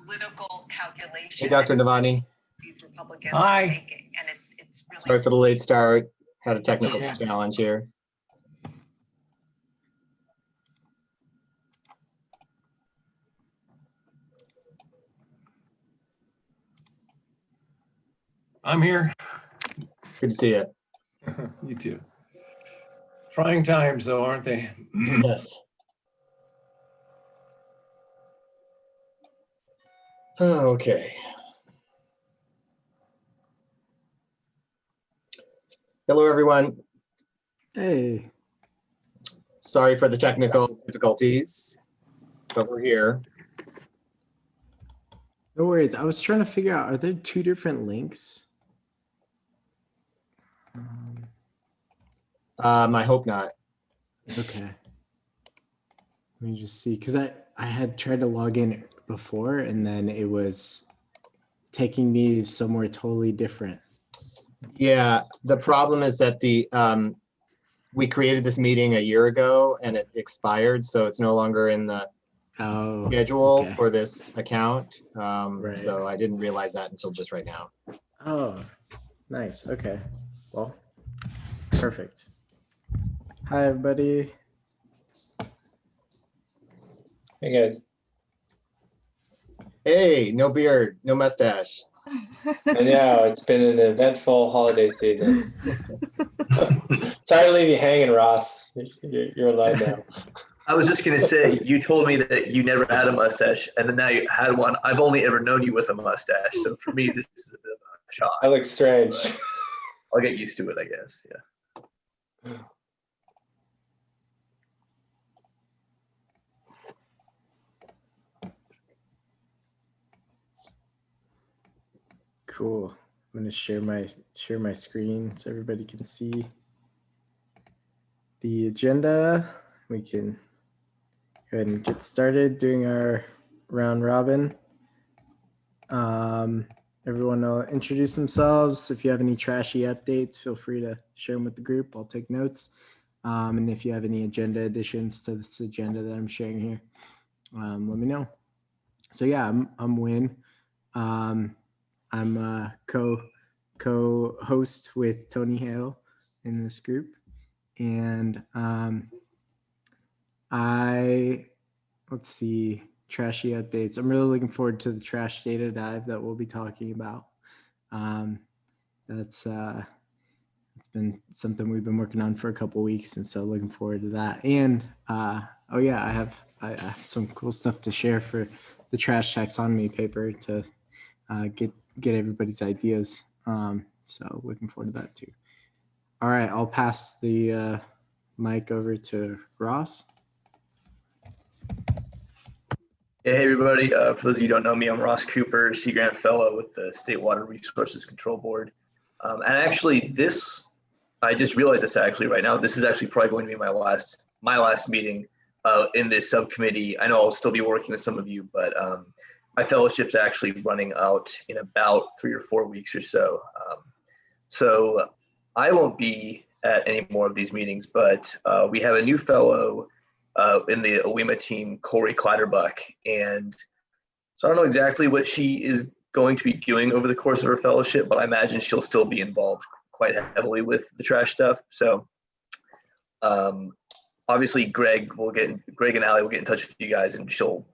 political calculation. Hey, Dr. Navani. These Republicans Hi. are making, and it's really. Sorry for the late start. Had a technical Okay. challenge here. I'm here. Good to see you. You too. Trying times though, aren't they? Yes. Okay. Hello, everyone. Hey, Sorry for the technical difficulties, but we're here. no worries. I was trying to figure out, are there two different links? I hope not. Okay. Let me just see, because I had tried to log in before and then it was taking me somewhere totally different. Yeah, the problem is that we created this meeting a year ago and it expired, so it's no longer in the schedule okay. for this account. Right. So I didn't realize that until just right now. Oh, nice. Okay. Well, perfect. Hi, everybody. Hey guys, Hey, no beard, no mustache. I know it's been an eventful holiday season. Sorry to leave you hanging, Ross. You're alone now. I was just going to say, you told me that you never had a mustache, and then now you had one. I've only ever known you with a mustache, so for me, this is a bit of a shock. I look strange. But I'll get used to it, I guess. Yeah. Cool. I'm going to share my screen so everybody can see the agenda. We can go ahead and get started doing our round robin. Everyone will introduce themselves. If you have any trashy updates, feel free to share them with the group. I'll take notes. And if you have any agenda additions to this agenda that I'm sharing here, let me know. So yeah, I'm Win. I'm a co-host with Tony Hale in this group. And let's see, trashy updates. I'm really looking forward to the trash data dive that we'll be talking about. It's been something we've been working on for a couple of weeks, and so looking forward to that. And oh yeah, I have some cool stuff to share for the trash taxonomy paper to get everybody's ideas. So looking forward to that too. All right, I'll pass the mic over to Ross. Hey, everybody. For those of you who don't know me, I'm Ross Cooper, Sea Grant Fellow with the State Water Resources Control Board. And actually, I just realized this actually right now. This is actually probably going to be my last meeting in this subcommittee. I know I'll still be working with some of you, but my fellowship's actually running out in about 3 or 4 weeks or so. So I won't be at any more of these meetings, but we have a new fellow in the OWIMA team, Corey Clatterbuck. And so I don't know exactly what she is going to be doing over the course of her fellowship, but I imagine she'll still be involved quite heavily with the trash stuff. So obviously Greg and Allie will get in touch with you guys, and she'll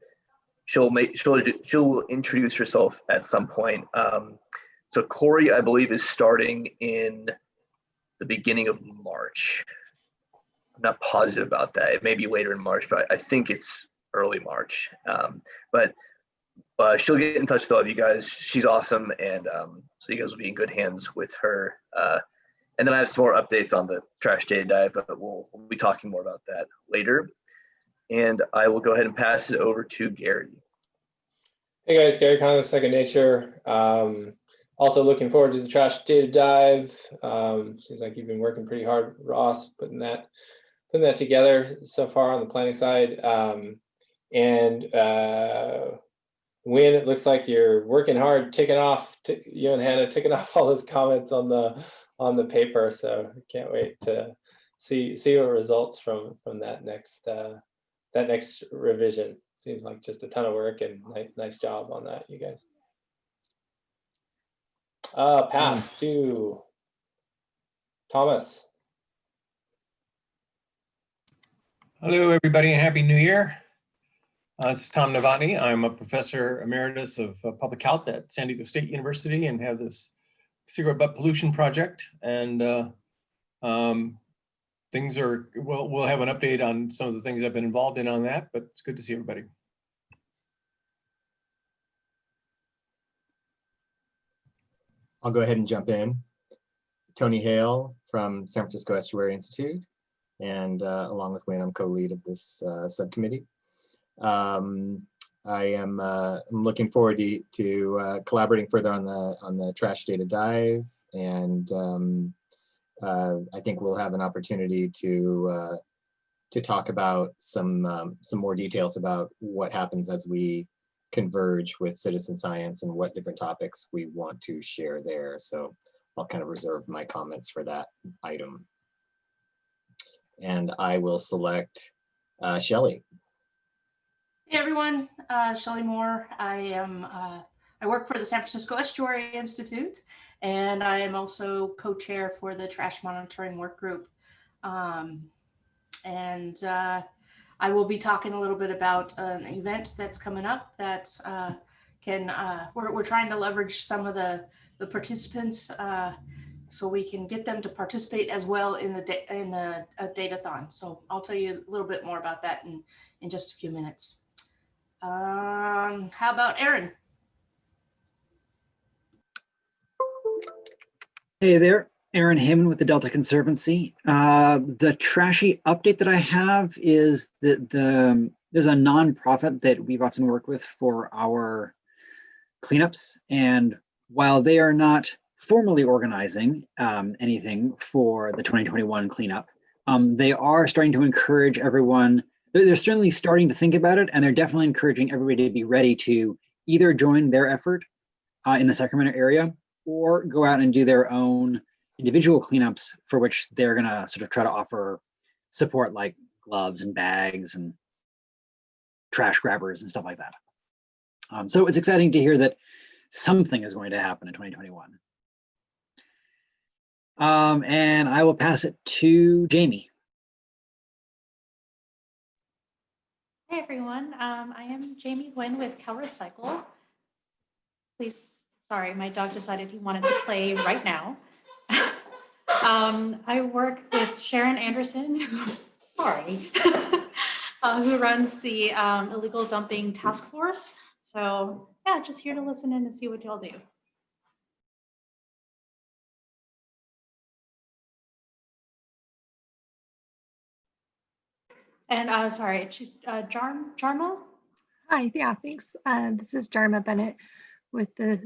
introduce herself at some point. So Corey, I believe, is starting in the beginning of March. I'm not positive about that. It may be later in March, but I think it's early March. But she'll get in touch with all of you guys. She's awesome, and so you guys will be in good hands with her. And then I have some more updates on the trash data dive, but we'll be talking more about that later. And I will go ahead and pass it over to Gary. Hey guys, Gary Conlon, Second Nature. Also looking forward to the trash data dive. Seems like you've been working pretty hard, Ross, putting that together so far on the planning side. Win, it looks like you're working hard, you and Hannah ticking off all those comments on the paper. So I can't wait to see what results from that next revision. seems like just a ton of work, and nice job on that, you guys. Pass to Thomas. Hello, everybody, and Happy New Year. This is Tom Novotny. I'm a professor emeritus of public health at San Diego State University and have this cigarette butt pollution project. And things are, we'll have an update on some of the things I've been involved in on that, but it's good to see everybody. I'll go ahead and jump in. Tony Hale from San Francisco Estuary Institute, and along with Wayne, I'm co-lead of this subcommittee. I am looking forward to collaborating further on the trash data dive, and I think we'll have an opportunity to talk about some more details about what happens as we converge with citizen science and what different topics we want to share there. So I'll kind of reserve my comments for that item. And I will select Shelley. Hey everyone, Shelley Moore. I work for the San Francisco Estuary Institute, and I am also co-chair for the Trash Monitoring Work Group. I will be talking a little bit about an event that's coming up that we're trying to leverage some of the participants so we can get them to participate as well in the datathon. So I'll tell you a little bit more about that in just a few minutes. How about Aaron? Hey there, Aaron Heyman with the Delta Conservancy. The trashy update that I have is that there's a nonprofit that we've often worked with for our cleanups, and while they are not formally organizing anything for the 2021 cleanup, they are starting to encourage everyone. They're certainly starting to think about it, and they're definitely encouraging everybody to be ready to either join their effort in the Sacramento area or go out and do their own individual cleanups, for which they're going to sort of try to offer support like gloves and bags and trash grabbers and stuff like that. So it's exciting to hear that something is going to happen in 2021. And I will pass it to Jamie. Hey everyone, I am Jamie Nguyen with CalRecycle. Please, sorry, my dog decided he wanted to play right now. I work with Sharon Anderson, who runs the illegal dumping task force. So yeah, just here to listen in and see what y'all do. And sorry, Jarma? Hi, yeah, thanks. This is Jarma Bennett with the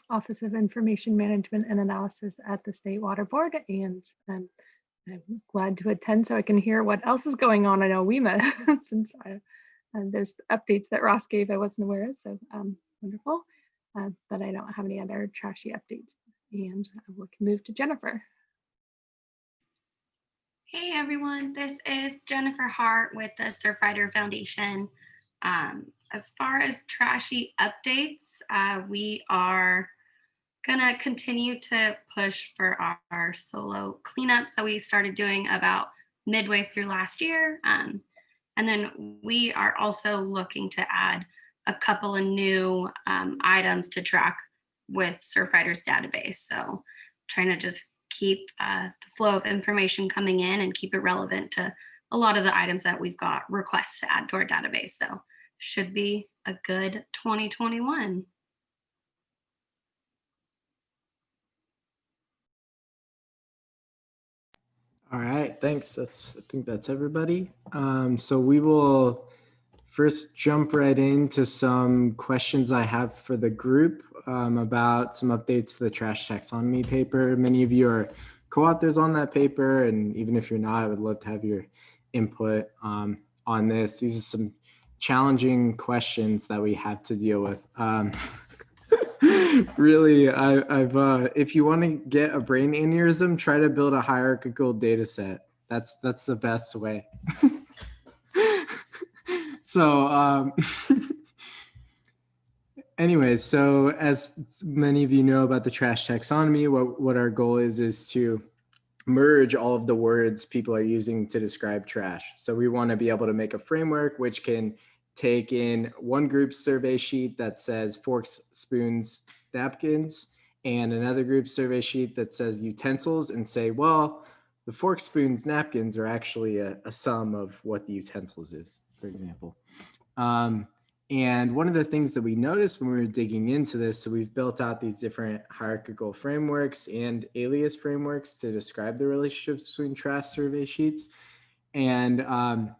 Office of Information Management and Analysis at the State Water Board, and I'm glad to attend so I can hear what else is going on in OWEMA since there's updates that Ross gave I wasn't aware of, so wonderful. But I don't have any other trashy updates, and we can move to Jennifer. Hey everyone, this is Jennifer Hart with the Surfrider Foundation. As far as trashy updates, we are gonna continue to push for our solo cleanups that we started doing about midway through last year. And then we are also looking to add a couple of new items to track with Surfrider's database. So trying to just keep the flow of information coming in and keep it relevant to a lot of the items that we've got requests to add to our database. So should be a good 2021. All right, thanks. I think that's everybody. So we will first jump right into some questions I have for the group about some updates to the trash taxonomy paper. Many of you are co-authors on that paper, and even if you're not, I would love to have your input on this. These are some challenging questions that we have to deal with. Really, if you want to get a brain aneurysm, try to build a hierarchical data set. That's the best way. So anyways, so as many of you know about the trash taxonomy, what our goal is to merge all of the words people are using to describe trash. So we want to be able to make a framework which can take in one group's survey sheet that says forks, spoons, napkins, and another group's survey sheet that says utensils, and say, well, the forks, spoons, napkins are actually a sum of what the utensils is, for example. And one of the things that we noticed when we were digging into this, so we've built out these different hierarchical frameworks and alias frameworks to describe the relationships between trash survey sheets. And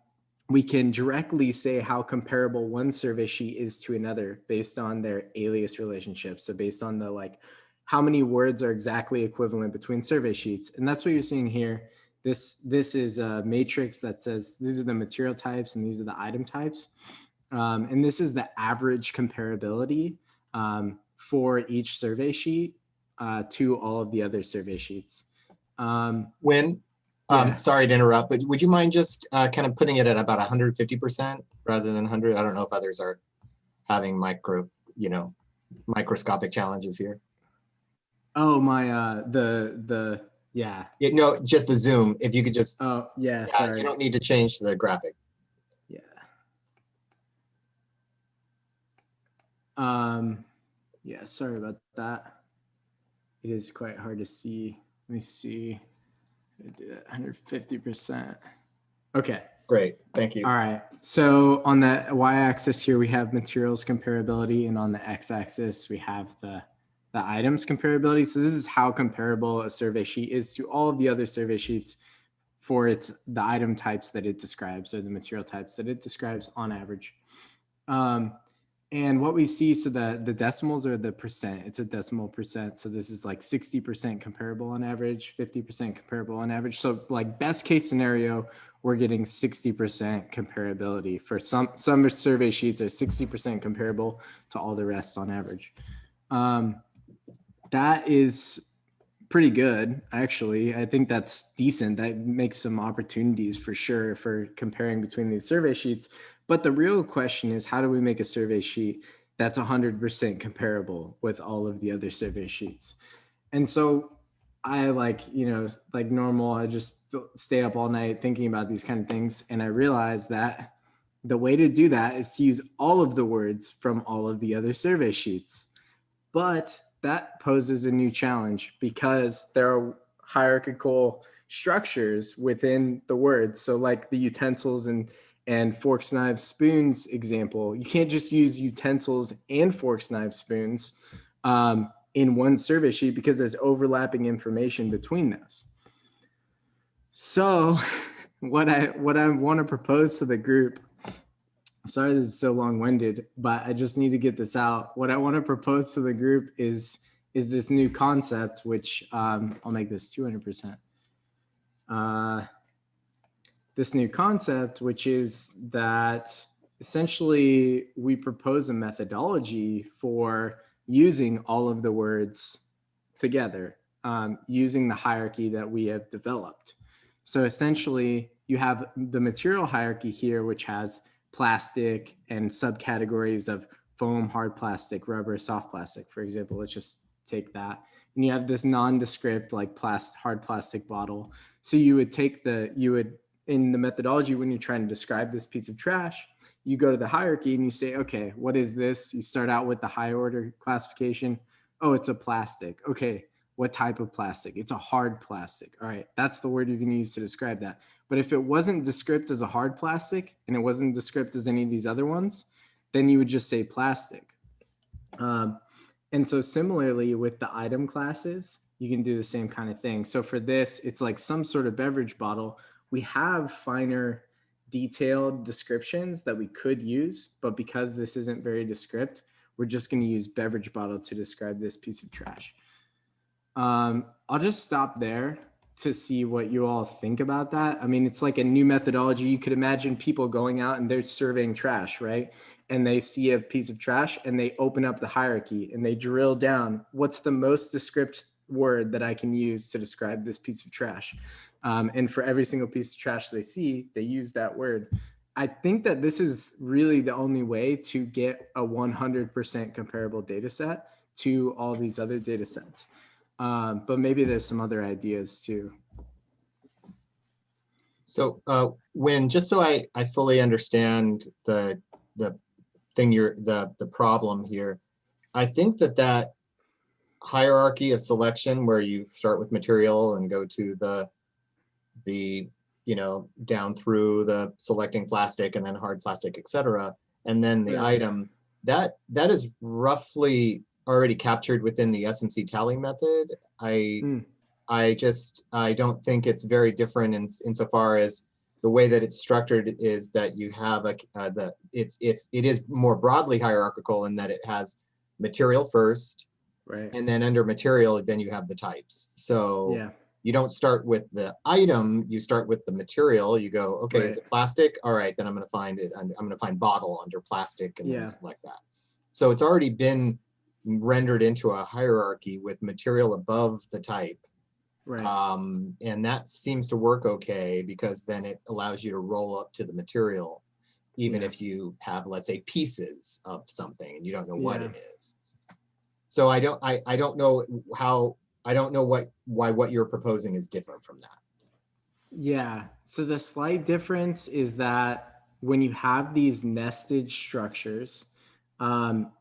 we can directly say how comparable one survey sheet is to another based on their alias relationship. So based on the how many words are exactly equivalent between survey sheets. And that's what you're seeing here. This is a matrix that says these are the material types and these are the item types. And this is the average comparability for each survey sheet to all of the other survey sheets. Yeah. Sorry to interrupt, but would you mind just kind of putting it at about 150% rather than 100? I don't know if others are having microscopic challenges here. Oh, my, yeah. No, just the Zoom. If you could just, oh, yeah, sorry. You don't need to change the graphic. Yeah. Yeah, sorry about that. It is quite hard to see. Let me see. I do that 150%. Okay. Great, thank you. All right. So on the y-axis here, we have materials comparability, and on the x-axis, we have the items comparability. So this is how comparable a survey sheet is to all of the other survey sheets for the item types that it describes, or the material types that it describes on average. And what we see, so the decimals are the percent. It's a decimal percent. So this is like 60% comparable on average, 50% comparable on average. So like best case scenario, we're getting 60% comparability. For some survey sheets are 60% comparable to all the rest on average. That is pretty good, actually. I think that's decent. That makes some opportunities for sure for comparing between these survey sheets. But the real question is, how do we make a survey sheet that's 100% comparable with all of the other survey sheets? And so I like normal, I just stay up all night thinking about these kind of things. And I realized that the way to do that is to use all of the words from all of the other survey sheets. But that poses a new challenge because there are hierarchical structures within the words. So like the utensils and forks, knives, spoons example, you can't just use utensils and forks, knives, spoons in one survey sheet because there's overlapping information between those. So what I want to propose to the group, sorry this is so long-winded, but I just need to get this out. What I want to propose to the group is this new concept, which I'll make this 200%. This new concept, which is that essentially we propose a methodology for using all of the words together, using the hierarchy that we have developed. So essentially you have the material hierarchy here, which has plastic and subcategories of foam, hard plastic, rubber, soft plastic, for example. Let's just take that. And you have this nondescript like hard plastic bottle. So you would take in the methodology, when you're trying to describe this piece of trash, you go to the hierarchy and you say, okay, what is this? You start out with the high order classification. Oh, it's a plastic. Okay, what type of plastic? It's a hard plastic. All right, that's the word you're going to use to describe that. But if it wasn't described as a hard plastic and it wasn't described as any of these other ones, then you would just say plastic. And so similarly with the item classes, you can do the same kind of thing. So for this, it's like some sort of beverage bottle. We have finer detailed descriptions that we could use, but because this isn't very descriptive, we're just going to use beverage bottle to describe this piece of trash. I'll just stop there to see what you all think about that. I mean, it's like a new methodology. You could imagine people going out and they're surveying trash, right? And they see a piece of trash and they open up the hierarchy and they drill down. What's the most descriptive word that I can use to describe this piece of trash? And for every single piece of trash they see, they use that word. I think that this is really the only way to get a 100% comparable data set to all these other data sets. But maybe there's some other ideas too. So just so I fully understand the thing the problem here, I think that hierarchy of selection where you start with material and go to the down through the selecting plastic and then hard plastic, etc., and then the Right. item, that is roughly already captured within the SMC tally method. I don't think it's very different insofar as the way that it's structured is that you have it is more broadly hierarchical in that it has material first, Right. and then under material, then you have the types. So Yeah. you don't start with the item, you start with the material. You go, okay, is Right. it plastic? All right, then I'm going to find it. I'm going to find bottle under plastic and Yeah. then select that. So it's already been rendered into a hierarchy with material above the type. Right. And that seems to work okay because then it allows you to roll up to the material, even Yeah. if you have, let's say, pieces of something and you don't know what Yeah. it is. So I don't know why what you're proposing is different from that. Yeah. So the slight difference is that when you have these nested structures,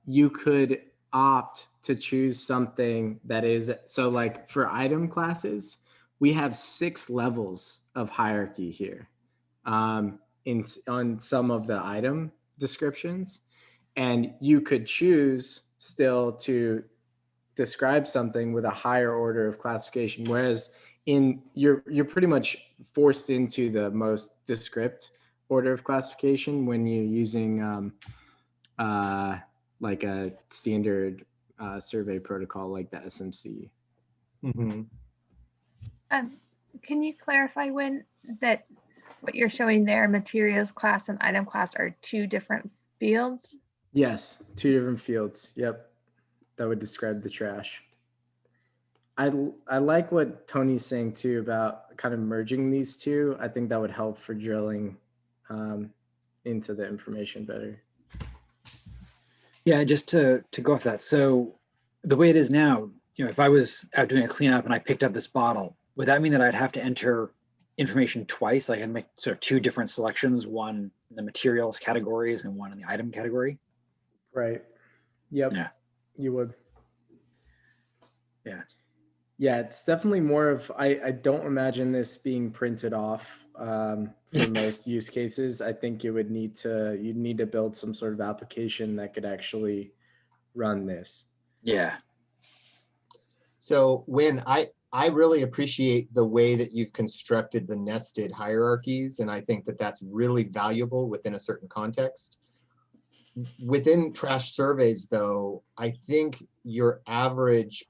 you could opt to choose something that is, so like for item classes, we have 6 levels of hierarchy here on some of the item descriptions. And you could choose still to describe something with a higher order of classification, whereas you're pretty much forced into the most descript order of classification when you're using like a standard survey protocol like the SMC. Mm-hmm. Can you clarify when that what you're showing there, materials class and item class, are 2 different fields? Yes, 2 different fields. Yep, that would describe the trash. I like what Tony's saying too about kind of merging these two. I think that would help for drilling into the information better. Yeah, just to go off that. So the way it is now, if I was out doing a cleanup and I picked up this bottle, would that mean that I'd have to enter information twice? Like I'd make sort of 2 different selections, one in the materials categories and one in the item category? Right. Yep. Yeah. You would. Yeah. Yeah, it's definitely more of, I don't imagine this being printed off for most use cases. I think you'd need to build some sort of application that could actually run this. Yeah. So when I really appreciate the way that you've constructed the nested hierarchies, and I think that that's really valuable within a certain context. Within trash surveys, though, I think your average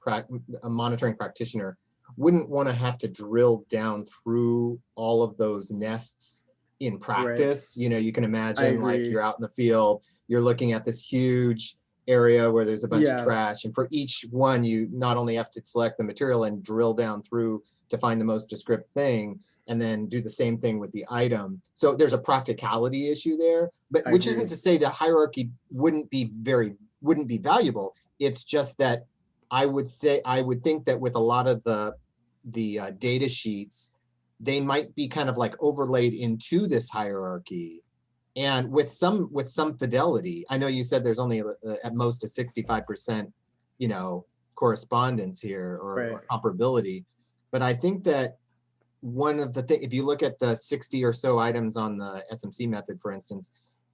monitoring practitioner wouldn't want to have to drill down through all of those nests in practice. Right. You can imagine like you're out in the field, you're looking at this huge area where there's a bunch of trash, and for each one you not only have to select the material and drill down through to find the most descriptive thing, and then do the same thing with the item. So there's a practicality issue there, but which isn't to say the hierarchy wouldn't be valuable. It's just that I would think that with a lot of the data sheets, they might be kind of like overlaid into this hierarchy, and with some fidelity. I know you said there's only at most a 65%, correspondence here or comparability, but I think that one of the things, if you look at the 60 or so items on the SMC method, for instance,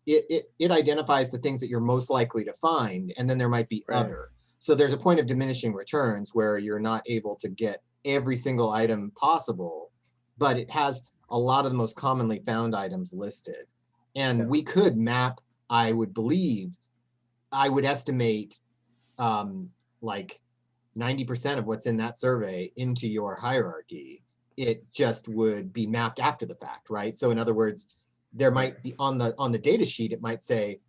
it identifies the things that you're most likely to find, and then there might be other. So there's a point of diminishing returns where you're not able to get every single item possible, but it has a lot of the most commonly found items listed. And we could map, I would estimate like 90% of what's in that survey into your hierarchy. It just would be mapped after the fact, right? So in other words, there might be on the data sheet, it might say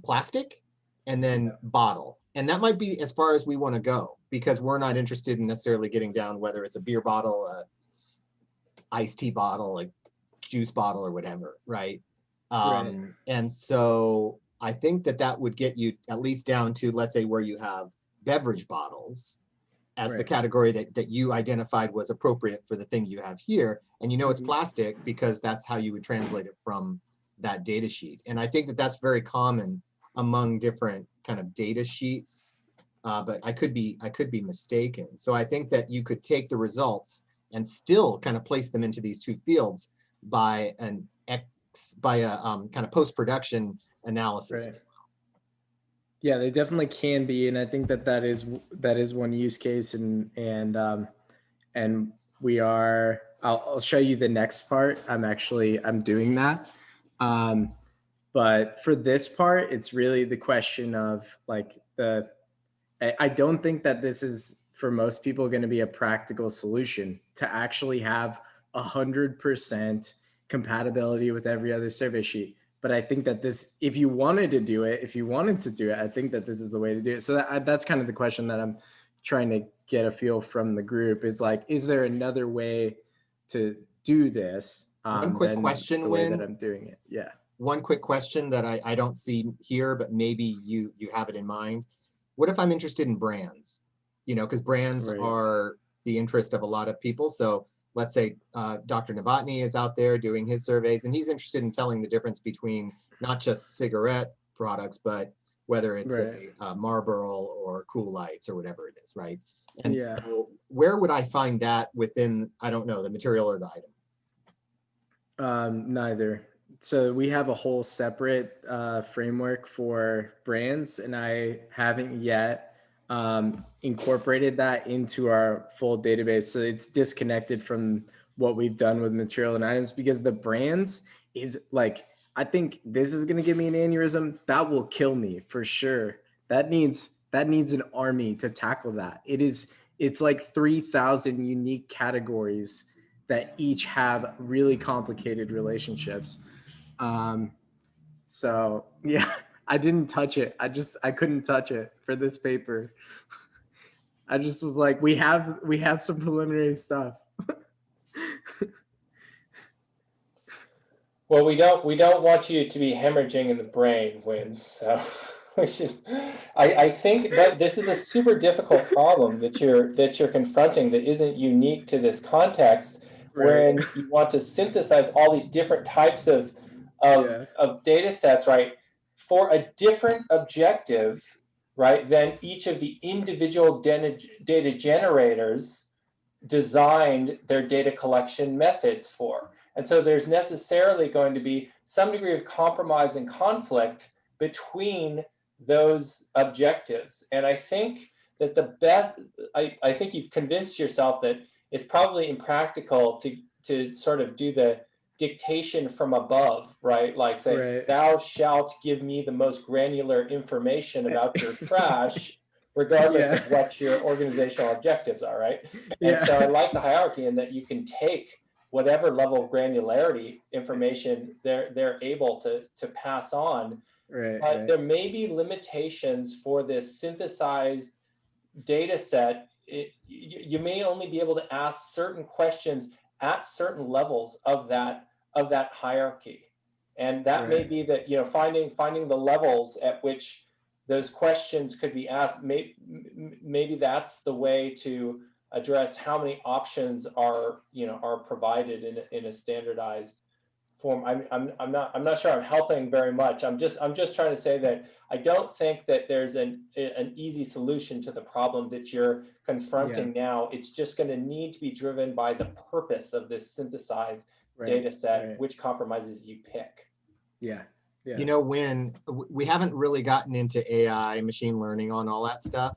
plastic and then bottle. And that might be as far as we want to go, because we're not interested in necessarily getting down whether it's a beer bottle, a iced tea bottle, a juice bottle, or whatever, right? And so I think that that would get you at least down to, let's say, where you have beverage bottles as the category that you identified was appropriate for the thing you have here. And you know it's plastic because that's how you would translate it from that data sheet. And I think that that's very common among different kind of data sheets, but I could be mistaken. So I think that you could take the results and still kind of place them into these two fields by a kind of post-production analysis. Right. Yeah, they definitely can be, and I think that is one use case, and we are. I'll show you the next part. I'm doing that, but for this part, it's really the question of like I don't think that this is for most people going to be a practical solution to actually have 100% compatibility with every other survey sheet. But I think that this, if you wanted to do it, I think that this is the way to do it. So that's kind of the question that I'm trying to get a feel from the group is like, is there another way to do this? One quick question, the way that I'm doing it. Yeah. One quick question that I don't see here, but maybe you have it in mind. What if I'm interested in brands? You know, because brands are the interest of a lot of people. So let's say Dr. Novotny is out there doing his surveys, and he's interested in telling the difference between not just cigarette products, but whether it's a Marlboro or Cool Lights or whatever it is, right? And so where would I find that within, I don't know, the material or the item? Neither. So we have a whole separate framework for brands, and I haven't yet incorporated that into our full database. So it's disconnected from what we've done with material and items, because the brands is like, I think this is going to give me an aneurysm. That will kill me for sure. That needs an army to tackle that. It's like 3,000 unique categories that each have really complicated relationships. So yeah, I didn't touch it. I couldn't touch it for this paper. I just was like, we have some preliminary stuff. Well, we don't want you to be hemorrhaging in the brain, Wynn. So we should. I think that this is a super difficult problem that you're confronting that isn't unique to this context, when you want to synthesize all these different types of data sets, right, for a different objective, right, than each of the individual data generators designed their data collection methods for. And so there's necessarily going to be some degree of compromise and conflict between those objectives. And I think that I think you've convinced yourself that it's probably impractical to sort of do the dictation from above, right? Like say, thou shalt give me the most granular information about your trash, regardless of what your organizational objectives are, right? And so I like the hierarchy in that you can take whatever level of granularity information they're able to pass on. But there may be limitations for this synthesized data set. You may only be able to ask certain questions at certain levels of that hierarchy. And that may be that, you know, finding the levels at which those questions could be asked. Maybe that's the way to address how many options are provided in a standardized form. I'm not sure I'm helping very much. I'm just trying to say that I don't think that there's an easy solution to the problem that you're confronting now. It's just going to need to be driven by the purpose of this synthesized data set, which compromises you pick. Yeah. You know, when we haven't really gotten into AI, machine learning on all that stuff,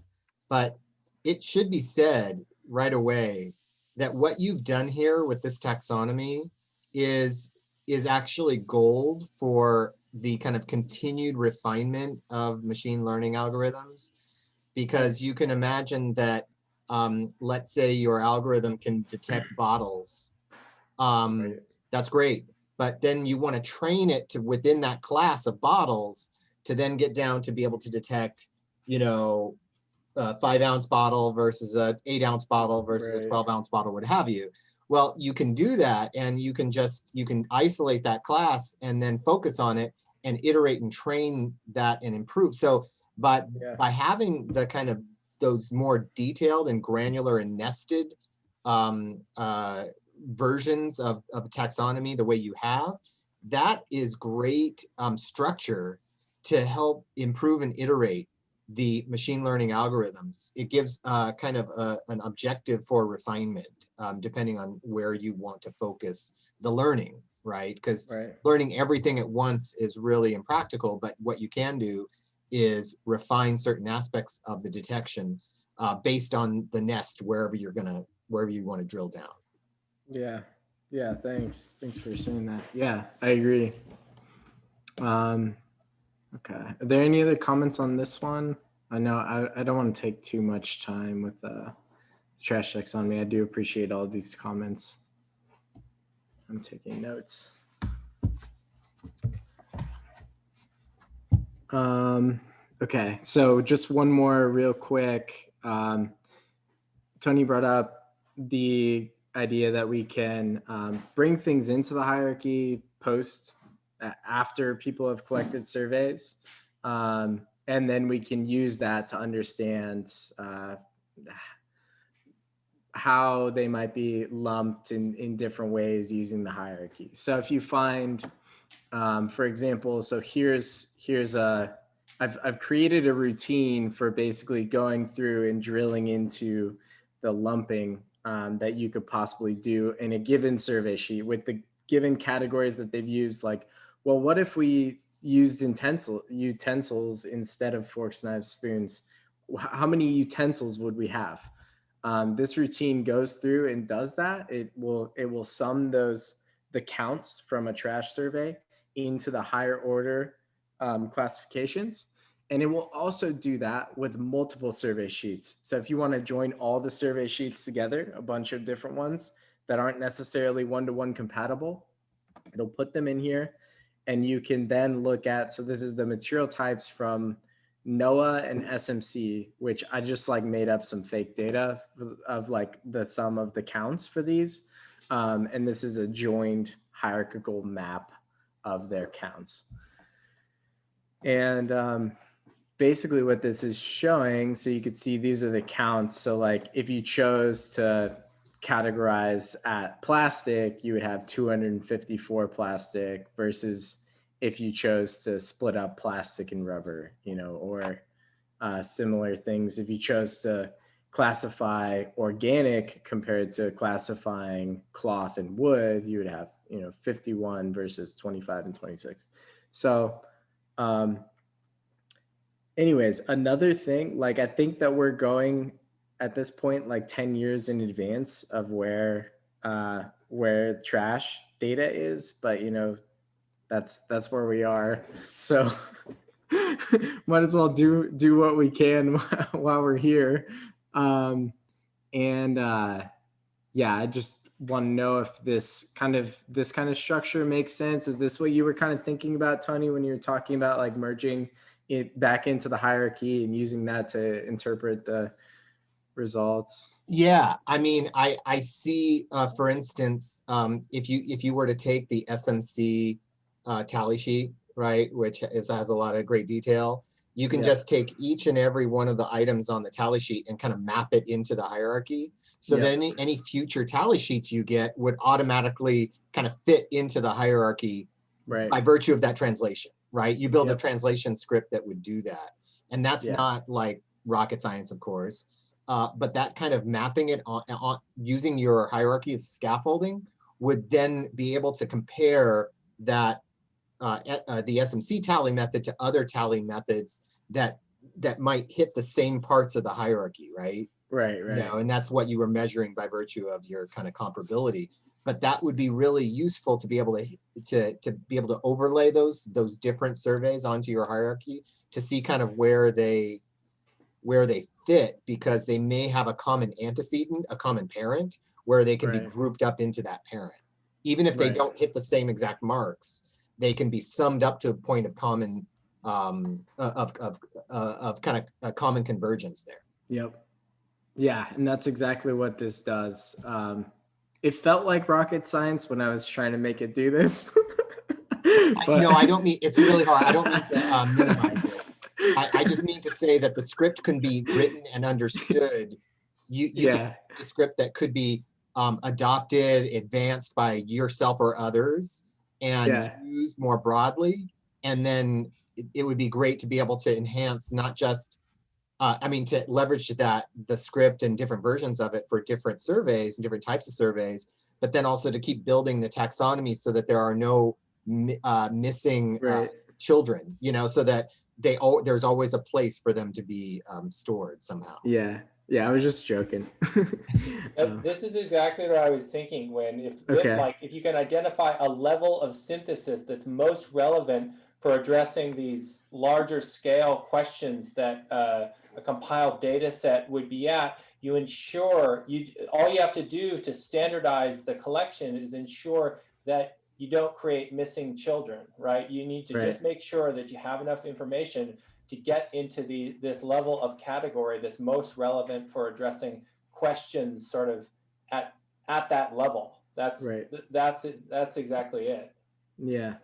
but it should be said right away that what you've done here with this taxonomy is actually gold for the kind of continued refinement of machine learning algorithms, because you can imagine that, let's say your algorithm can detect bottles. That's great. But then you want to train it to within that class of bottles to then get down to be able to detect, you know, a 5-ounce bottle versus a 8-ounce bottle versus a 12-ounce bottle, what have you. Well, you can do that, and you can isolate that class and then focus on it and iterate and train that and improve. So, but by having the kind of those more detailed and granular and nested versions of taxonomy, the way you have, that is great structure to help improve and iterate the machine learning algorithms. It gives kind of an objective for refinement, depending on where you want to focus the learning, right? Because learning everything at once is really impractical, but what you can do is refine certain aspects of the detection based on the nest wherever you want to drill down. Yeah. Yeah. Thanks for saying that. Yeah, I agree. Okay. Are there any other comments on this one? I know I don't want to take too much time with trash taxonomy. I do appreciate all these comments. I'm taking notes. Okay, so just one more real quick. Tony brought up the idea that we can bring things into the hierarchy after people have collected surveys. And then we can use that to understand how they might be lumped in different ways using the hierarchy. So if you find, for example, so I've created a routine for basically going through and drilling into the lumping that you could possibly do in a given survey sheet with the given categories that they've used. Like, well, what if we used utensils instead of forks, knives, spoons? How many utensils would we have? This routine goes through and does that. It will sum the counts from a trash survey into the higher order classifications. And it will also do that with multiple survey sheets. So if you want to join all the survey sheets together, a bunch of different ones that aren't necessarily one-to-one compatible, it'll put them in here. And you can then look at, so this is the material types from NOAA and SMC, which I just like made up some fake data of like the sum of the counts for these. And this is a joined hierarchical map of their counts. And basically what this is showing, so you could see these are the counts. So like if you chose to categorize at plastic, you would have 254 plastic versus if you chose to split up plastic and rubber, or similar things. If you chose to classify organic compared to classifying cloth and wood, you would have, 51 versus 25 and 26. So anyways, another thing, like I think that we're going at this point like 10 years in advance of where trash data is, but that's where we are. So might as well do what we can while we're here. Yeah, I just want to know if this kind of structure makes sense. Is this what you were kind of thinking about, Tony, when you were talking about like merging it back into the hierarchy and using that to interpret the results? Yeah, I mean, I see, for instance, if you were to take the SMC tally sheet, right, which has a lot of great detail, you can just take each and every one of the items on the tally sheet and kind of map it into the hierarchy. So that any future tally sheets you get would automatically kind of fit into the hierarchy by virtue of that translation, right? You build a translation script that would do that. And that's not like rocket science, of course. But that kind of mapping it on using your hierarchy as scaffolding would then be able to compare that the SMC tally method to other tally methods that might hit the same parts of the hierarchy, right? Right. And that's what you were measuring by virtue of your kind of comparability. But that would be really useful to be able to overlay those different surveys onto your hierarchy to see kind of where they fit, because they may have a common antecedent, a common parent, where they can be grouped up into that parent. Even if they don't hit the same exact marks, they can be summed up to a point of common of kind of a common convergence there. Yep. Yeah, and that's exactly what this does. it felt like rocket science when I was trying to make it do this. No, I don't mean, it's really hard. I don't mean to minimize it. I just mean to say that the script can be written and understood. You Yeah. a script that could be adopted, advanced by yourself or others, and Yeah. used more broadly. And then it would be great to be able to enhance, not just, I mean, to leverage the script and different versions of it for different surveys and different types of surveys, but then also to keep building the taxonomy so that there are no missing Right. children, so that there's always a place for them to be stored somehow. Yeah. Yeah, I was just joking. This is exactly what I was thinking when Okay. if you can identify a level of synthesis that's most relevant for addressing these larger scale questions that a compiled data set would be at, you ensure all you have to do to standardize the collection is ensure that you don't create missing children, right? You need to just make sure that you have enough information to get into this level of category that's most relevant for addressing questions sort of at that level. That's it. That's exactly it. Yeah.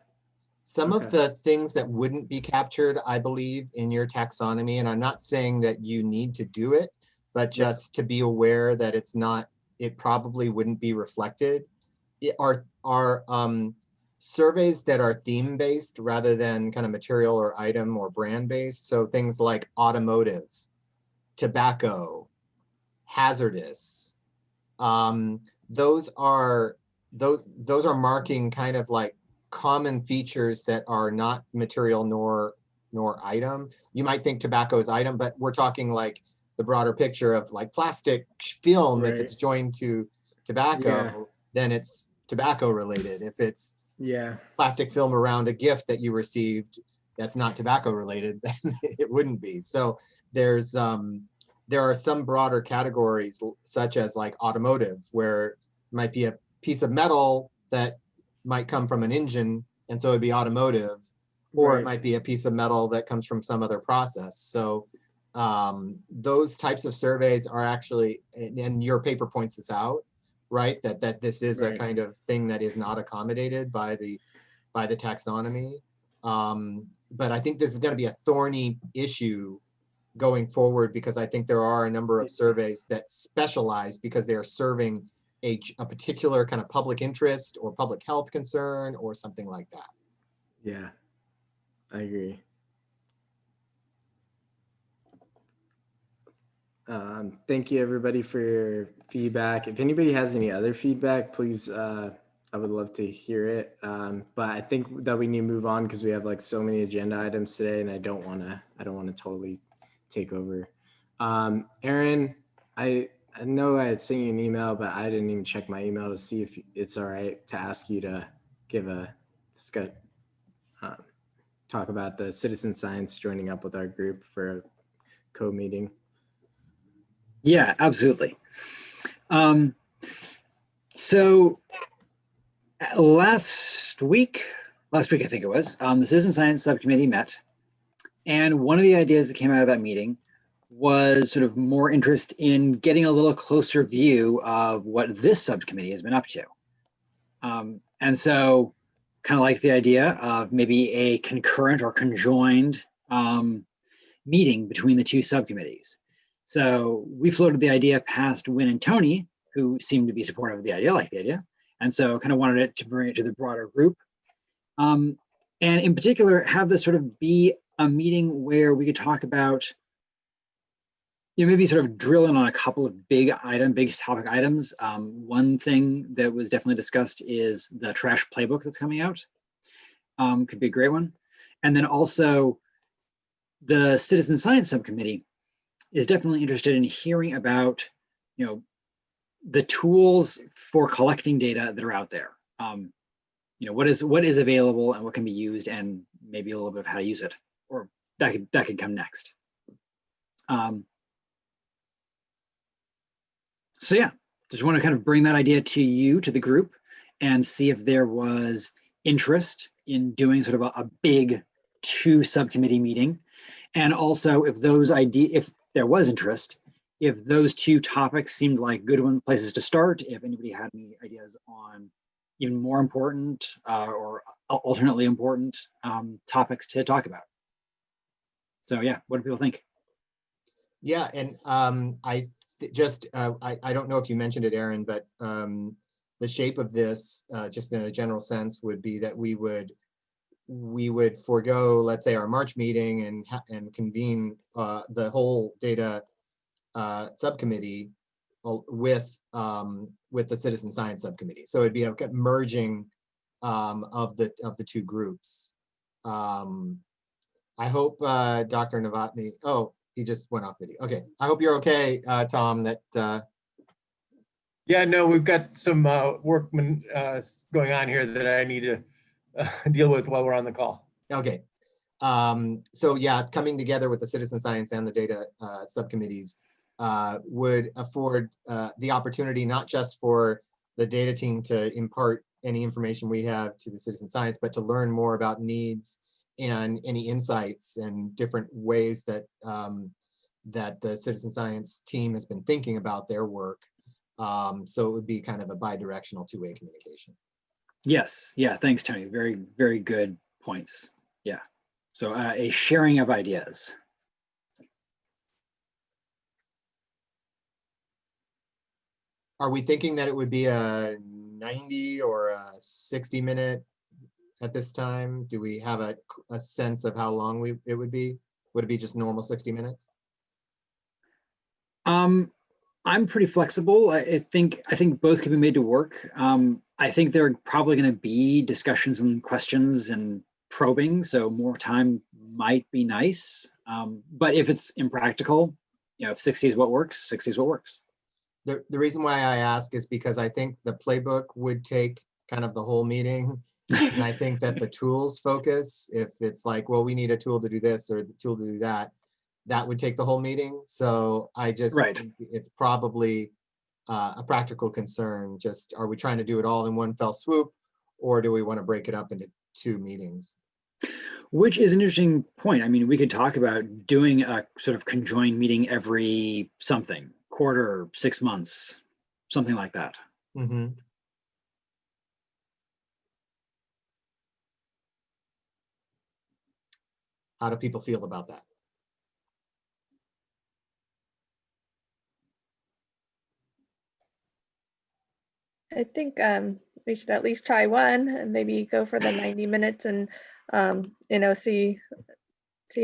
Some of the things that wouldn't be captured, I believe, in your taxonomy, and I'm not saying that you need to do it, but just to be aware that it probably wouldn't be reflected, are surveys that are theme-based rather than kind of material or item or brand-based. So things like automotive, tobacco, hazardous, those are marking kind of like common features that are not material nor item. You might think tobacco is item, but we're talking like the broader picture of like plastic film. If it's joined to tobacco, then it's tobacco related. If it's plastic film around a gift that you received that's not tobacco related, then it wouldn't be. So there are some broader categories, such as like automotive, where it might be a piece of metal that might come from an engine, and so it'd be automotive, or it might be a piece of metal that comes from some other process. So those types of surveys are actually, and your paper points this out, right? That this is a kind of thing that is not accommodated by the taxonomy. But I think this is going to be a thorny issue going forward, because I think there are a number of surveys that specialize because they are serving a particular kind of public interest or public health concern or something like that. Yeah, I agree. Thank you everybody for your feedback. If anybody has any other feedback, please, I would love to hear it. But I think that we need to move on because we have like so many agenda items today, and I don't want to totally take over. Aaron, I know I had sent you an email, but I didn't even check my email to see if it's all right to ask you to talk about the citizen science joining up with our group for a co-meeting. Yeah, absolutely. So last week, I think it was, the Citizen Science Subcommittee met. And one of the ideas that came out of that meeting was sort of more interest in getting a little closer view of what this subcommittee has been up to. And so kind of like the idea of maybe a concurrent or conjoined meeting between the two subcommittees. So we floated the idea past Wynn and Tony, who seemed to be supportive of the idea, like the idea. And so kind of wanted it to bring it to the broader group. And in particular, have this sort of be a meeting where we could talk about, maybe sort of drill in on a couple of big topic items. One thing that was definitely discussed is the trash playbook that's coming out. Could be a great one. And then also the Citizen Science Subcommittee is definitely interested in hearing about, the tools for collecting data that are out there. What is available and what can be used, and maybe a little bit of how to use it, or that could come next. So yeah, just want to kind of bring that idea to the group and see if there was interest in doing sort of a big 2 subcommittee meeting. And also if there was interest if those two topics seemed like good places to start, if anybody had any ideas on even more important or alternately important topics to talk about. So yeah, what do people think? Yeah, and I don't know if you mentioned it, Aaron, but the shape of this, just in a general sense, would be that we would forego, let's say, our March meeting and convene the whole data subcommittee with the citizen science subcommittee. So it'd be a merging of the two groups. I hope Dr. Novotny, oh, he just went off video. Okay, I hope you're okay, Tom, that. Yeah, no, we've got some workmen going on here that I need to deal with while we're on the call. Okay. So yeah, coming together with the citizen science and the data subcommittees would afford the opportunity not just for the data team to impart any information we have to the citizen science, but to learn more about needs and any insights and different ways that that the citizen science team has been thinking about their work. So it would be kind of a bi-directional two-way communication. Yes, yeah, thanks, Tony. Very, very good points. Yeah, so a sharing of ideas. Are we thinking that it would be a 90 or a 60-minute at this time? Do we have a sense of how long it would be? Would it be just normal 60 minutes? I'm pretty flexible. I think both can be made to work. I think there are probably going to be discussions and questions and probing, so more time might be nice. But if it's impractical, if 60 is what works, 60 is what works. The reason why I ask is because I think the playbook would take kind of the whole meeting. And I think that the tools focus, if it's like, well, we need a tool to do this or the tool to do that, that would take the whole meeting. So I just think it's probably a practical concern. Just, are we trying to do it all in one fell swoop, or do we want to break it up into 2 meetings? Which is an interesting point. I mean, we could talk about doing a sort of conjoined meeting every something, quarter, 6 months, something like that. Mm-hmm. How do people feel about that? I think we should at least try one and maybe go for the 90 minutes and see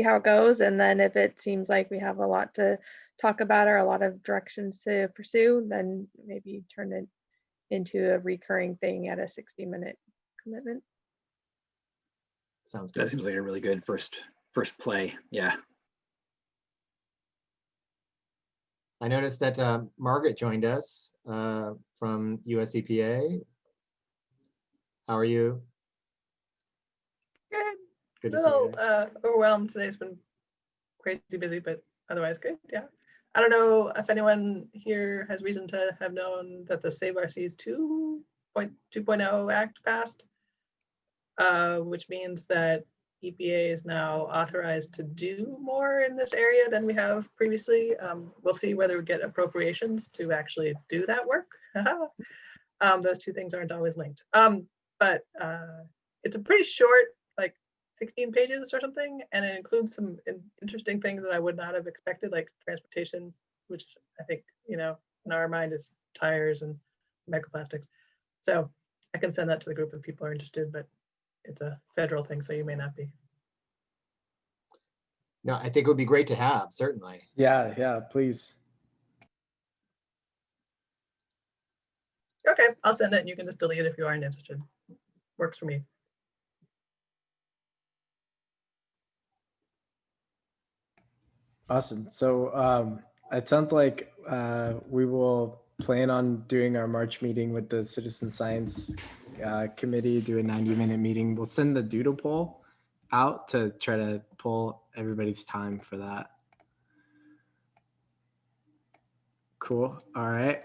how it goes. And then if it seems like we have a lot to talk about or a lot of directions to pursue, then maybe turn it into a recurring thing at a 60-minute commitment. Sounds good. That seems like a really good first play. Yeah. I noticed that Margaret joined us from US EPA. How are you? Good. Good to A see little you. overwhelmed. Today's been crazy busy, but otherwise good. Yeah. I don't know if anyone here has reason to have known that the Save Our Seas 2.0 Act passed, which means that EPA is now authorized to do more in this area than we have previously. We'll see whether we get appropriations to actually do that work. Those two things aren't always linked. But it's a pretty short, like 16 pages or something, and it includes some interesting things that I would not have expected, like transportation, which I think, in our mind is tires and microplastics. So I can send that to the group if people are interested, but it's a federal thing, so you may not be. No, I think it would be great to have, certainly. Yeah, please. Okay, I'll send it and you can just delete it if you aren't interested. Works for me. Awesome. So it sounds like we will plan on doing our March meeting with the Citizen Science Committee, do a 90-minute meeting. We'll send the doodle poll out to try to pull everybody's time for that. Cool. All right.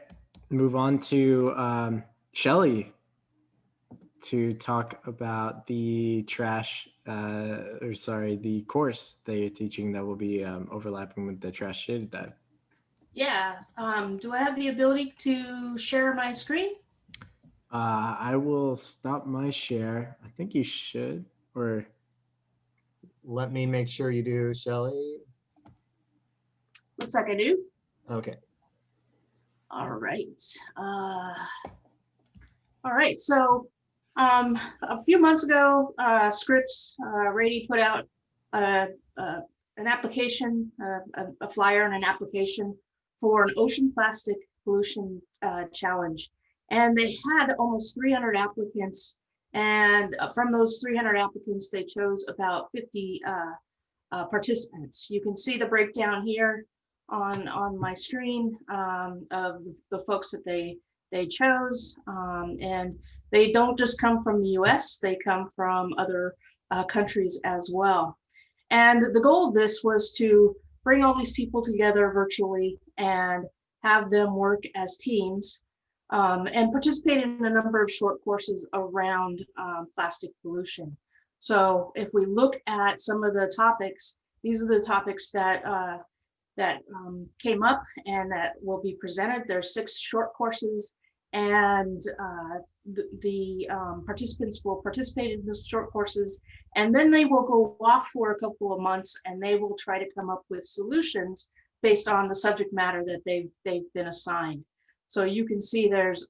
Move on to Shelley to talk about the the course that you're teaching that will be overlapping with the trash data dive. Yeah, do I have the ability to share my screen? I will stop my share. I think you should, or Let me make sure you do, Shelley. Looks like I do. Okay. All right. All right. So a few months ago, Scripps Rady put out an application, a flyer and an application for an ocean plastic pollution challenge. And they had almost 300 applicants. And from those 300 applicants, they chose about 50 participants. You can see the breakdown here on my screen of the folks that they chose, and they don't just come from the US, they come from other countries as well. And the goal of this was to bring all these people together virtually and have them work as teams and participate in a number of short courses around plastic pollution. So if we look at some of the topics, these are the topics that came up and that will be presented. There's 6 short courses, and the participants will participate in those short courses, and then they will go off for a couple of months and they will try to come up with solutions based on the subject matter that they've been assigned. So you can see there's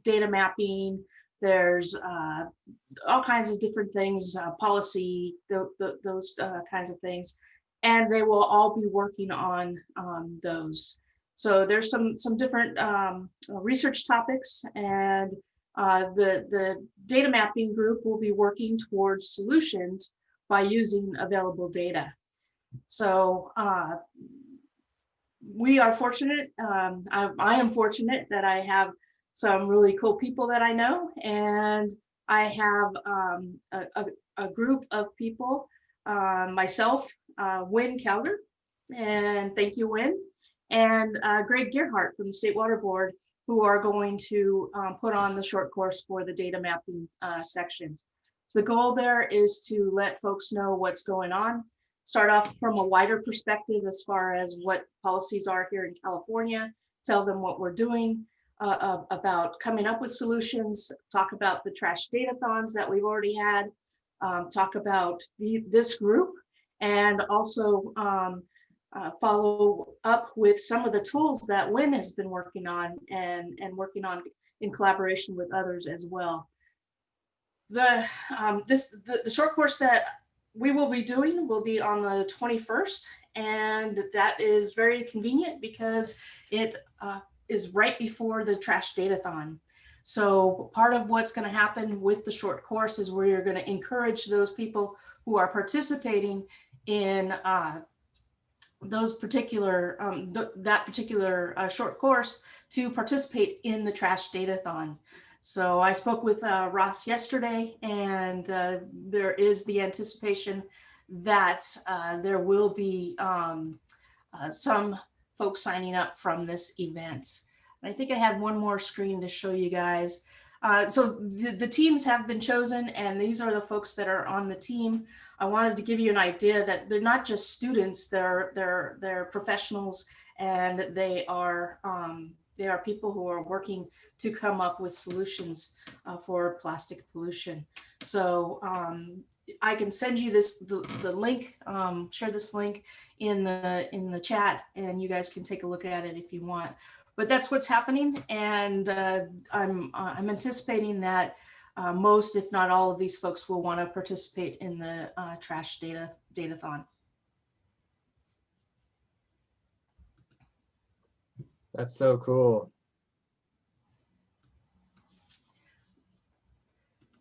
data mapping, there's all kinds of different things, policy, those kinds of things, and they will all be working on those. So there's some different research topics, and the data mapping group will be working towards solutions by using available data. So we are fortunate, I am fortunate that I have some really cool people that I know, and I have a group of people, myself, Wynn Calder, and thank you, Wynn, and Greg Gerhardt from the State Water Board, who are going to put on the short course for the data mapping section. The goal there is to let folks know what's going on, start off from a wider perspective as far as what policies are here in California, tell them what we're doing about coming up with solutions, talk about the trash datathons that we've already had, talk about this group, and also follow up with some of the tools that Wynn has been working on and working on in collaboration with others as well. The short course that we will be doing will be on the 21st, and that is very convenient because it is right before the trash datathon. So part of what's going to happen with the short course is where you're going to encourage those people who are participating in those particular that particular short course to participate in the trash datathon. So I spoke with Ross yesterday, and there is the anticipation that there will be some folks signing up from this event. And I think I have one more screen to show you guys. So the teams have been chosen, and these are the folks that are on the team. I wanted to give you an idea that they're not just students, they're professionals, and they are people who are working to come up with solutions for plastic pollution. So I can send you the link, share this link in the chat, and you guys can take a look at it if you want. But that's what's happening, and I'm anticipating that most, if not all, of these folks will want to participate in the trash datathon. That's so cool.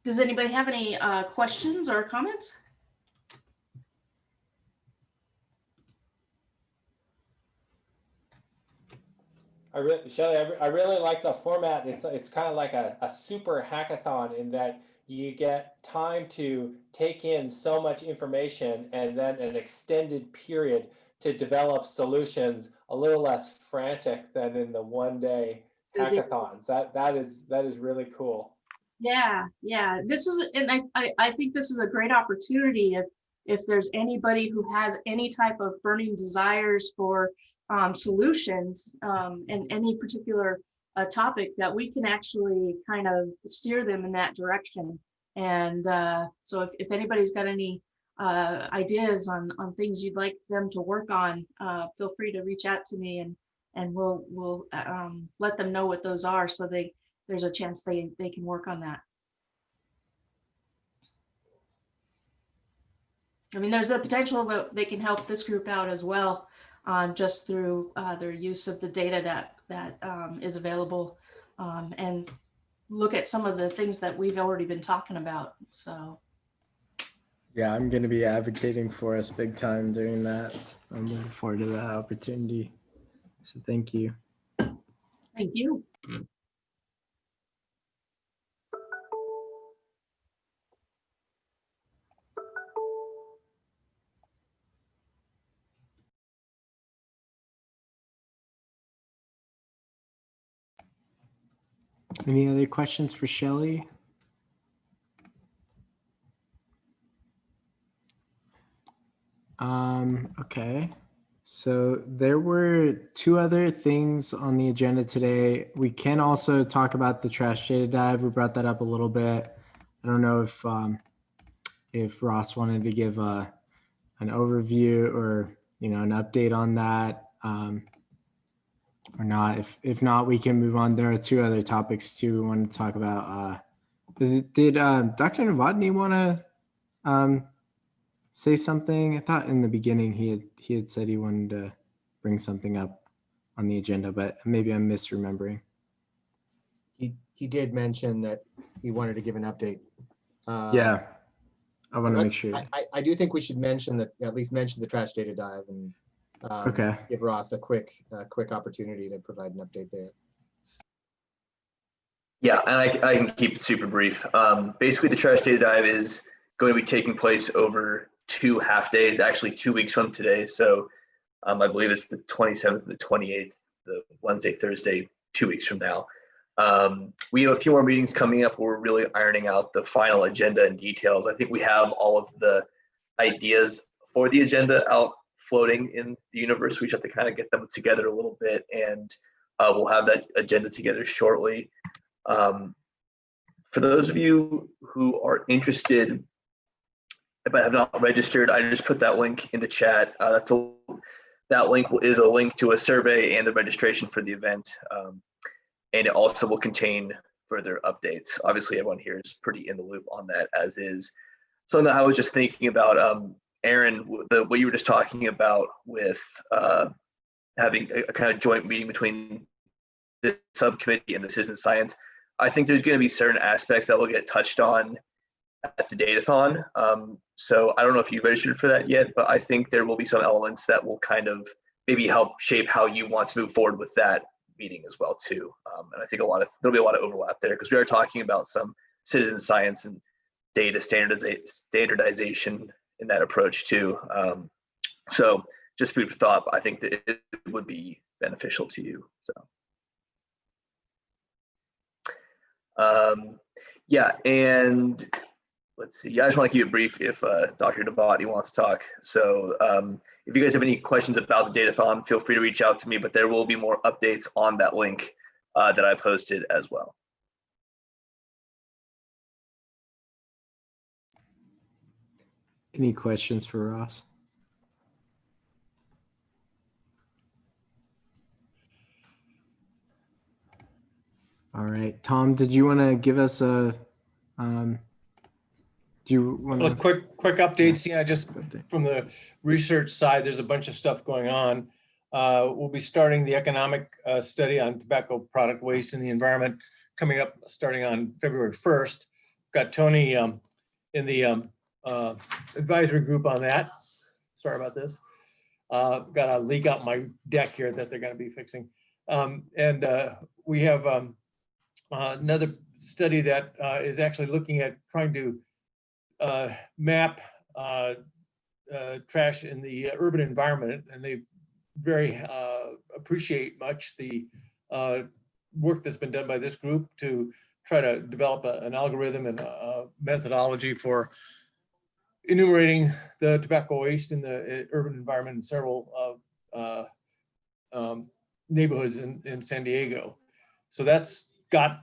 Does anybody have any questions or comments? Shelley, I really like the format. It's kind of like a super hackathon in that you get time to take in so much information and then an extended period to develop solutions a little less frantic than in the one-day hackathons. That is really cool. Yeah. This is, and I think this is a great opportunity if there's anybody who has any type of burning desires for solutions in any particular topic, that we can actually kind of steer them in that direction. And so if anybody's got any ideas on things you'd like them to work on, feel free to reach out to me, and we'll let them know what those are, so there's a chance they can work on that. I mean, there's a potential that they can help this group out as well, just through their use of the data that is available, and look at some of the things that we've already been talking about. So Yeah, I'm going to be advocating for us big time during that. I'm looking forward to that opportunity. So thank you. thank you. Any other questions for Shelley? Okay. So there were two other things on the agenda today. We can also talk about the trash data dive. We brought that up a little bit. I don't know if Ross wanted to give an overview or an update on that or not. If not, we can move on. There are two other topics too we want to talk about. Did Dr. Novotny want to say something? I thought in the beginning he had said he wanted to bring something up on the agenda, but maybe I'm misremembering. He did mention that he wanted to give an update. Yeah, I want to make sure. I do think we should mention that, at least mention the trash data dive, and Okay. give Ross a quick opportunity to provide an update there. Yeah, and I can keep it super brief. Basically, the trash data dive is going to be taking place over 2 half days, actually 2 weeks from today. So I believe it's the 27th and the 28th, the Wednesday, Thursday, 2 weeks from now. We have a few more meetings coming up where we're really ironing out the final agenda and details. I think we have all of the ideas for the agenda out floating in the universe. We just have to kind of get them together a little bit, and we'll have that agenda together shortly. For those of you who are interested but have not registered, I just put that link in the chat. That link is a link to a survey and the registration for the event. And it also will contain further updates. Obviously, everyone here is pretty in the loop on that, as is. Something that I was just thinking about, Aaron, what you were just talking about with having a kind of joint meeting between the subcommittee and the citizen science. I think there's going to be certain aspects that will get touched on at the Datathon. So I don't know if you registered for that yet, but I think there will be some elements that will kind of maybe help shape how you want to move forward with that meeting as well too. And I think there'll be a lot of overlap there, because we are talking about some citizen science and data standardization in that approach too. So just food for thought, but I think that it would be beneficial to you. So yeah, and let's see. Yeah, I just want to keep it brief if Dr. Novotny wants to talk. So if you guys have any questions about the Datathon, feel free to reach out to me, but there will be more updates on that link that I posted as well. Any questions for Ross? All right, Tom, did you want to give us a, do you want to? Quick updates. Yeah, just from the research side, there's a bunch of stuff going on. We'll be starting the economic study on tobacco product waste in the environment coming up starting on February 1st. Got Tony in the advisory group on that. Sorry about this. Got a leak out my deck here that they're going to be fixing. And we have another study that is actually looking at trying to map trash in the urban environment, and they very appreciate much the work that's been done by this group to try to develop an algorithm and a methodology for enumerating the tobacco waste in the urban environment in several neighborhoods in San Diego. So that's got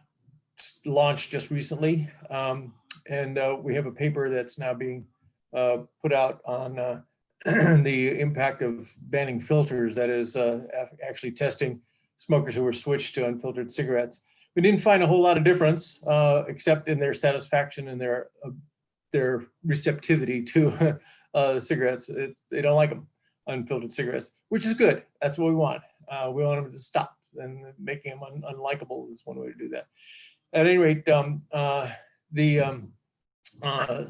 launched just recently. And we have a paper that's now being put out on the impact of banning filters, that is actually testing smokers who were switched to unfiltered cigarettes. We didn't find a whole lot of difference except in their satisfaction and their receptivity to cigarettes. They don't like them, unfiltered cigarettes, which is good. That's what we want. We want them to stop, and making them unlikable is one way to do that. At any rate, the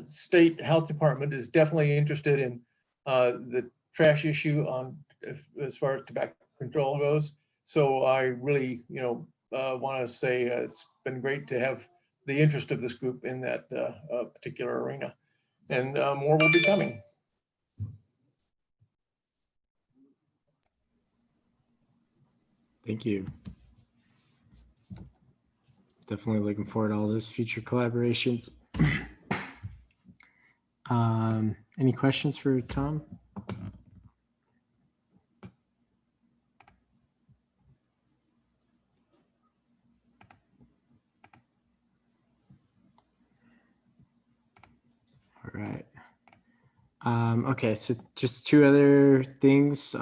state health department is definitely interested in the trash issue as far as tobacco control goes. So I really, want to say it's been great to have the interest of this group in that particular arena, and more will be coming. Thank you. Definitely looking forward to all those future collaborations. Any questions for Tom? All right. Okay, so just two other things.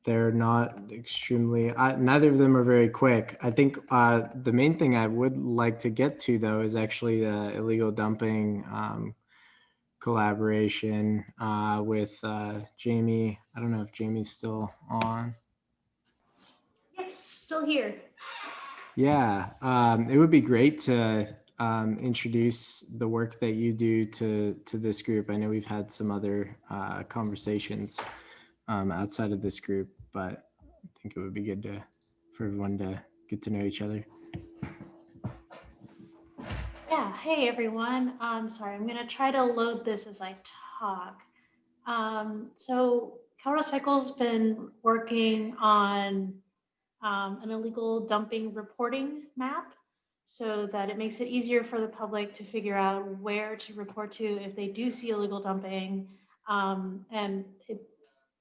They're not extremely, neither of them are very quick. I think the main thing I would like to get to, though, is actually the illegal dumping collaboration with Jamie. I don't know if Jamie's still on. Yes, still here. Yeah, it would be great to introduce the work that you do to this group. I know we've had some other conversations outside of this group, but I think it would be good for everyone to get to know each other. Yeah, hey everyone. Sorry, I'm gonna try to load this as I talk. So CalRecycle's been working on an illegal dumping reporting map so that it makes it easier for the public to figure out where to report to if they do see illegal dumping. And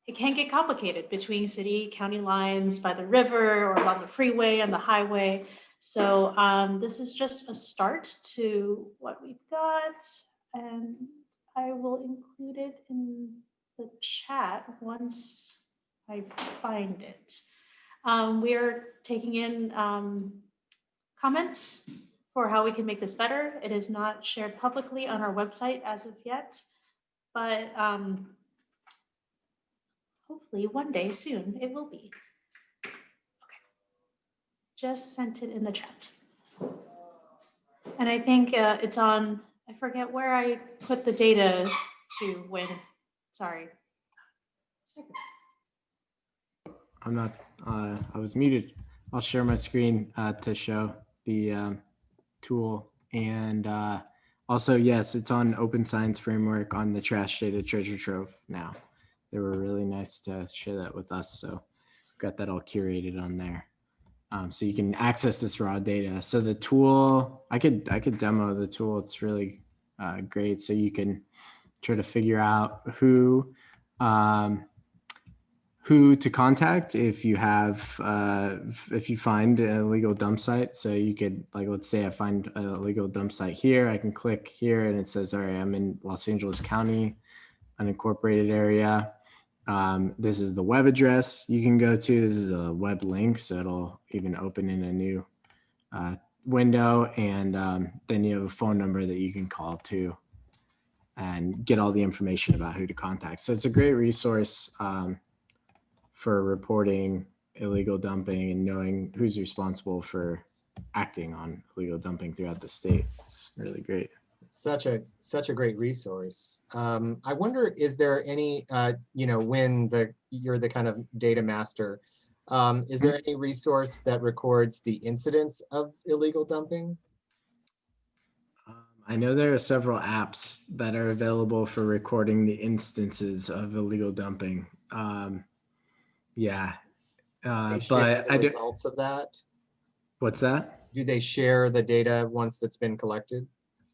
it can get complicated between city, county lines, by the river, or along the freeway and the highway. So this is just a start to what we've got, and I will include it in the chat once I find it. We're taking in comments for how we can make this better. It is not shared publicly on our website as of yet, but hopefully one day soon it will be. Okay, just sent it in the chat. And I think it's on, I forget where I put the data to when, sorry. I'm not, I was muted. I'll share my screen to show the tool. And also, yes, it's on Open Science Framework on the Trash Data Treasure Trove now. They were really nice to share that with us. So I've got that all curated on there. So you can access this raw data. So the tool, I could demo the tool. It's really great. So you can try to figure out who to contact if you have if you find an illegal dump site. So you could, like, let's say I find an illegal dump site here. I can click here and it says, all right, I'm in Los Angeles County, unincorporated area. This is the web address you can go to. This is a web link, so it'll even open in a new window. And then you have a phone number that you can call to and get all the information about who to contact. So it's a great resource for reporting illegal dumping and knowing who's responsible for acting on illegal dumping throughout the state. It's really great. Such a great resource. I wonder, is there any, when you're the kind of data master, is there any resource that records the incidence of illegal dumping? I know there are several apps that are available for recording the instances of illegal dumping. Yeah, but the results of that. What's that? Do they share the data once it's been collected?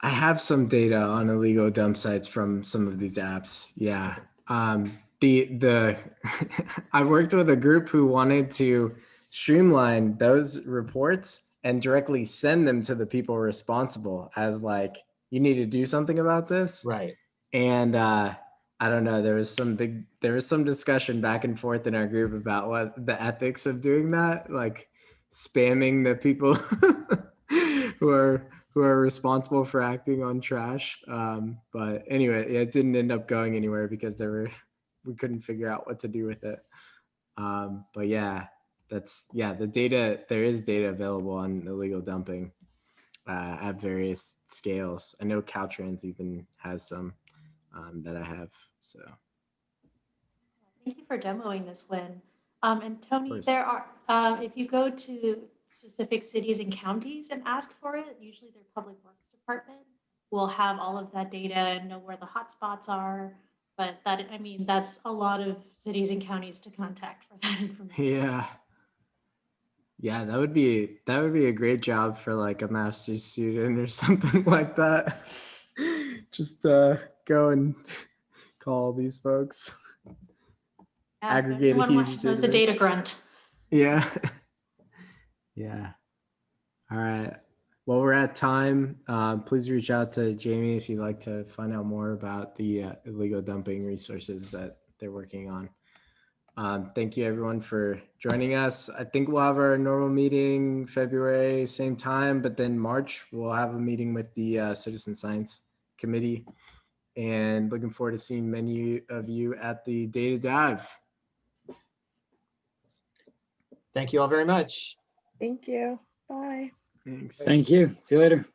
I have some data on illegal dump sites from some of these apps. Yeah. the I worked with a group who wanted to streamline those reports and directly send them to the people responsible as like, you need to do something about this. Right. And I don't know, there was some discussion back and forth in our group about what the ethics of doing that, like spamming the people who are responsible for acting on trash. But anyway, it didn't end up going anywhere because we couldn't figure out what to do with it. But yeah, the data, there is data available on illegal dumping at various scales. I know Caltrans even has some that I have. So Thank you for demoing this, Win. And Tony, course. there are, if you go to specific cities and counties and ask for it, usually their public works department will have all of that data and know where the hotspots are. But that, I mean, that's a lot of cities and counties to contact for that information. Yeah, that would be a great job for like a master's student or something like that. Just go and call these folks. Yeah, Aggregate a everyone huge knows a database. data grunt. Yeah. Yeah. All right. Well, we're at time. Please reach out to Jamie if you'd like to find out more about the illegal dumping resources that they're working on. Thank you everyone for joining us. I think we'll have our normal meeting February, same time, but then March, we'll have a meeting with the Citizen Science Committee, and looking forward to seeing many of you at the Data Dive. Thank you all very much. Thank you. Bye. Thanks. Thank you. See you later.